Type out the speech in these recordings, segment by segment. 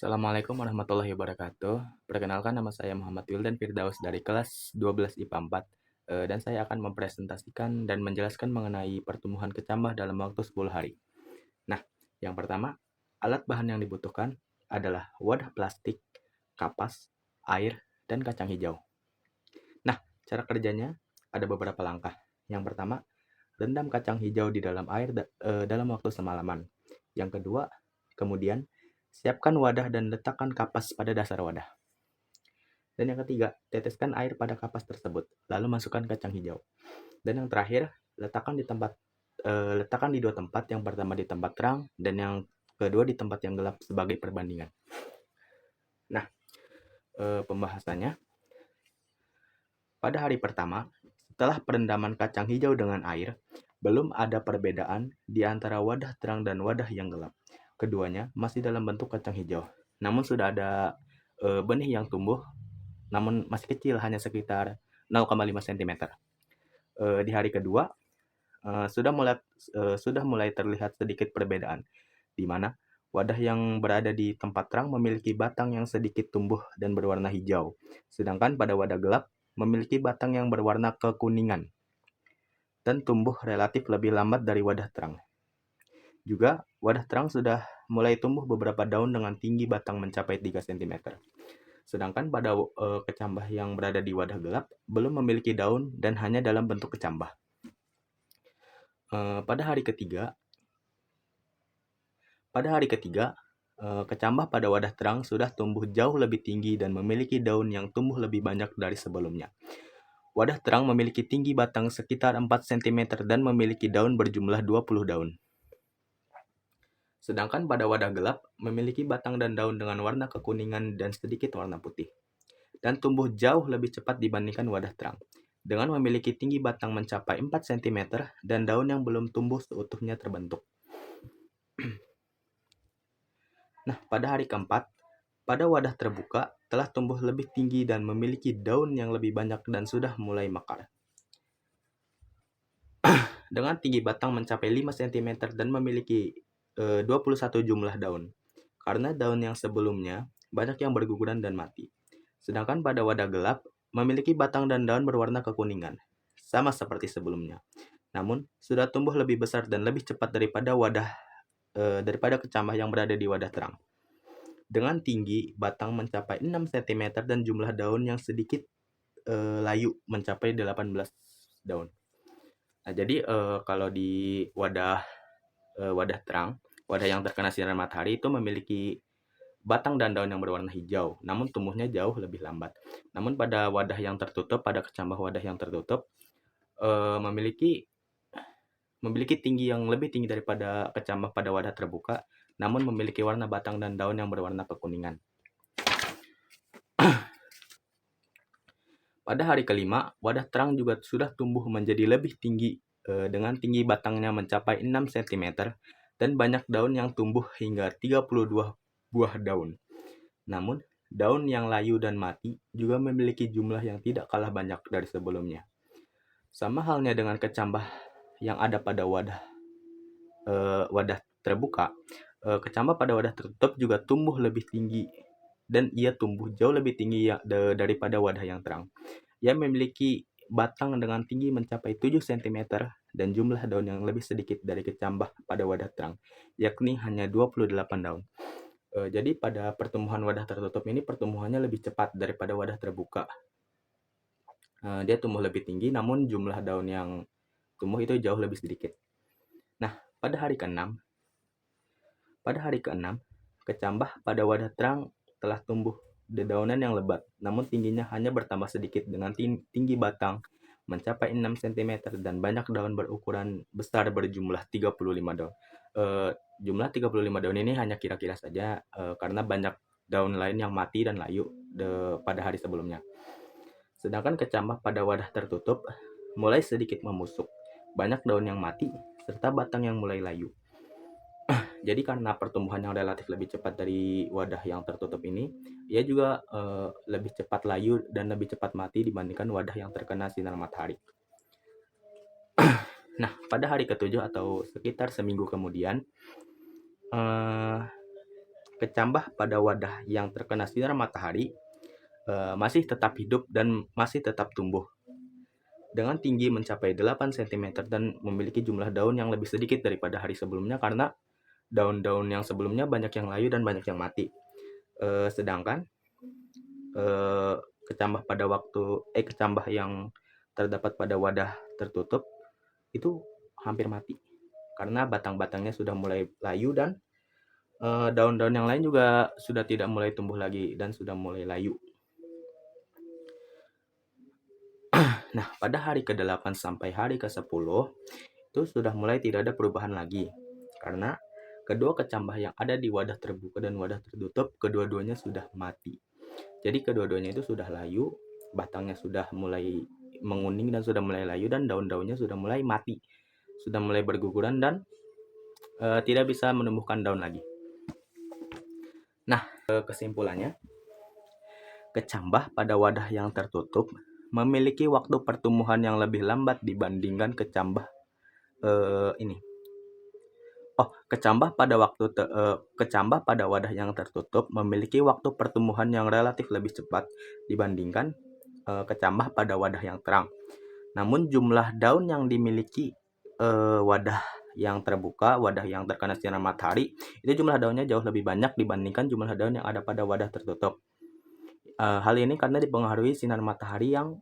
Assalamualaikum warahmatullahi wabarakatuh. Perkenalkan nama saya Muhammad Wildan Firdaus dari kelas 12 IPA 4. Dan saya akan mempresentasikan dan menjelaskan mengenai pertumbuhan kecambah dalam waktu 10 hari. Nah, yang pertama, alat bahan yang dibutuhkan adalah wadah plastik, kapas, air, dan kacang hijau. Nah, cara kerjanya ada beberapa langkah. Yang pertama, rendam kacang hijau di dalam air dalam waktu semalaman. Yang kedua, kemudian siapkan wadah dan letakkan kapas pada dasar wadah. Dan yang ketiga, teteskan air pada kapas tersebut, lalu masukkan kacang hijau. Dan yang terakhir, letakkan di dua tempat, yang pertama di tempat terang dan yang kedua di tempat yang gelap sebagai perbandingan. Nah, pembahasannya pada hari pertama, setelah perendaman kacang hijau dengan air, belum ada perbedaan di antara wadah terang dan wadah yang gelap. Keduanya masih dalam bentuk kacang hijau, namun sudah ada benih yang tumbuh, namun masih kecil, hanya sekitar 0,5 cm. Di hari kedua, sudah mulai terlihat sedikit perbedaan, di mana wadah yang berada di tempat terang memiliki batang yang sedikit tumbuh dan berwarna hijau, sedangkan pada wadah gelap memiliki batang yang berwarna kekuningan dan tumbuh relatif lebih lambat dari wadah terang. Juga, wadah terang sudah mulai tumbuh beberapa daun dengan tinggi batang mencapai 3 cm. Sedangkan pada kecambah yang berada di wadah gelap belum memiliki daun dan hanya dalam bentuk kecambah. Pada hari ketiga, kecambah pada wadah terang sudah tumbuh jauh lebih tinggi dan memiliki daun yang tumbuh lebih banyak dari sebelumnya. Wadah terang memiliki tinggi batang sekitar 4 cm dan memiliki daun berjumlah 20 daun. Sedangkan pada wadah gelap memiliki batang dan daun dengan warna kekuningan dan sedikit warna putih, dan tumbuh jauh lebih cepat dibandingkan wadah terang, dengan memiliki tinggi batang mencapai 4 cm dan daun yang belum tumbuh seutuhnya terbentuk. Nah, pada hari keempat, pada wadah terbuka telah tumbuh lebih tinggi dan memiliki daun yang lebih banyak dan sudah mulai mekar. Dengan tinggi batang mencapai 5 cm dan memiliki 21 jumlah daun, karena daun yang sebelumnya banyak yang berguguran dan mati. Sedangkan pada wadah gelap memiliki batang dan daun berwarna kekuningan, sama seperti sebelumnya. Namun, sudah tumbuh lebih besar dan lebih cepat daripada kecambah yang berada di wadah terang. Dengan tinggi batang mencapai 6 cm dan jumlah daun yang sedikit layu mencapai 18 daun. Nah, jadi kalau di wadah terang, wadah yang terkena sinar matahari itu memiliki batang dan daun yang berwarna hijau, namun tumbuhnya jauh lebih lambat. Namun pada wadah yang tertutup, pada kecambah wadah yang tertutup, memiliki tinggi yang lebih tinggi daripada kecambah pada wadah terbuka, namun memiliki warna batang dan daun yang berwarna kekuningan. Pada hari kelima, wadah terang juga sudah tumbuh menjadi lebih tinggi dengan tinggi batangnya mencapai 6 cm dan banyak daun yang tumbuh hingga 32 buah daun. Namun, daun yang layu dan mati juga memiliki jumlah yang tidak kalah banyak dari sebelumnya. Sama halnya dengan kecambah yang ada pada wadah terbuka, kecambah pada wadah tertutup juga tumbuh lebih tinggi dan ia tumbuh jauh lebih tinggi daripada wadah yang terang. Ia memiliki batang dengan tinggi mencapai 7 cm dan jumlah daun yang lebih sedikit dari kecambah pada wadah terang, yakni hanya 28 daun. Jadi pada pertumbuhan wadah tertutup ini pertumbuhannya lebih cepat daripada wadah terbuka. Dia tumbuh lebih tinggi, namun jumlah daun yang tumbuh itu jauh lebih sedikit. Nah, pada hari keenam, kecambah pada wadah terang telah tumbuh dedaunan yang lebat, namun tingginya hanya bertambah sedikit dengan tinggi batang mencapai 6 cm dan banyak daun berukuran besar berjumlah 35 daun. Jumlah 35 daun ini hanya kira-kira saja karena banyak daun lain yang mati dan layu pada hari sebelumnya. Sedangkan kecambah pada wadah tertutup mulai sedikit membusuk, banyak daun yang mati, serta batang yang mulai layu. Jadi karena pertumbuhan yang relatif lebih cepat dari wadah yang tertutup ini, ia juga lebih cepat layu dan lebih cepat mati dibandingkan wadah yang terkena sinar matahari. Nah, pada hari ketujuh atau sekitar seminggu kemudian, kecambah pada wadah yang terkena sinar matahari masih tetap hidup dan masih tetap tumbuh dengan tinggi mencapai 8 cm dan memiliki jumlah daun yang lebih sedikit daripada hari sebelumnya karena daun-daun yang sebelumnya banyak yang layu dan banyak yang mati. Sedangkan kecambah yang terdapat pada wadah tertutup itu hampir mati karena batang-batangnya sudah mulai layu dan daun-daun yang lain juga sudah tidak mulai tumbuh lagi dan sudah mulai layu. Nah, pada hari ke-8 sampai hari ke-10 itu sudah mulai tidak ada perubahan lagi karena kedua kecambah yang ada di wadah terbuka dan wadah tertutup kedua-duanya sudah mati. Jadi kedua-duanya itu sudah layu, batangnya sudah mulai menguning dan sudah mulai layu dan daun-daunnya sudah mulai mati, sudah mulai berguguran dan tidak bisa menumbuhkan daun lagi. Nah, kesimpulannya, kecambah pada wadah yang tertutup memiliki waktu pertumbuhan yang lebih lambat dibandingkan kecambah kecambah pada wadah yang tertutup memiliki waktu pertumbuhan yang relatif lebih cepat dibandingkan kecambah pada wadah yang terang. Namun jumlah daun yang dimiliki wadah yang terbuka, wadah yang terkena sinar matahari, itu jumlah daunnya jauh lebih banyak dibandingkan jumlah daun yang ada pada wadah tertutup. Hal ini karena dipengaruhi sinar matahari yang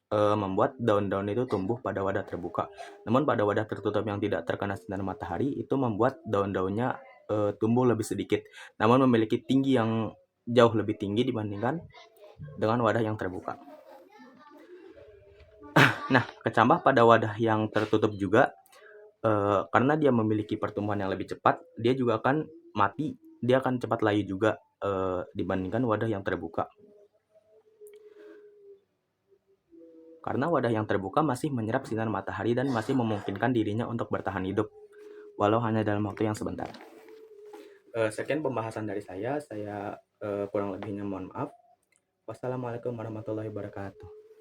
membuat daun-daun itu tumbuh pada wadah terbuka. Namun pada wadah tertutup yang tidak terkena sinar matahari itu membuat daun-daunnya tumbuh lebih sedikit, namun memiliki tinggi yang jauh lebih tinggi dibandingkan dengan wadah yang terbuka. Nah, kecambah pada wadah yang tertutup juga karena dia memiliki pertumbuhan yang lebih cepat, dia juga akan mati, dia akan cepat layu juga dibandingkan wadah yang terbuka. Karena wadah yang terbuka masih menyerap sinar matahari dan masih memungkinkan dirinya untuk bertahan hidup, walau hanya dalam waktu yang sebentar. Sekian pembahasan dari saya kurang lebihnya mohon maaf. Wassalamualaikum warahmatullahi wabarakatuh.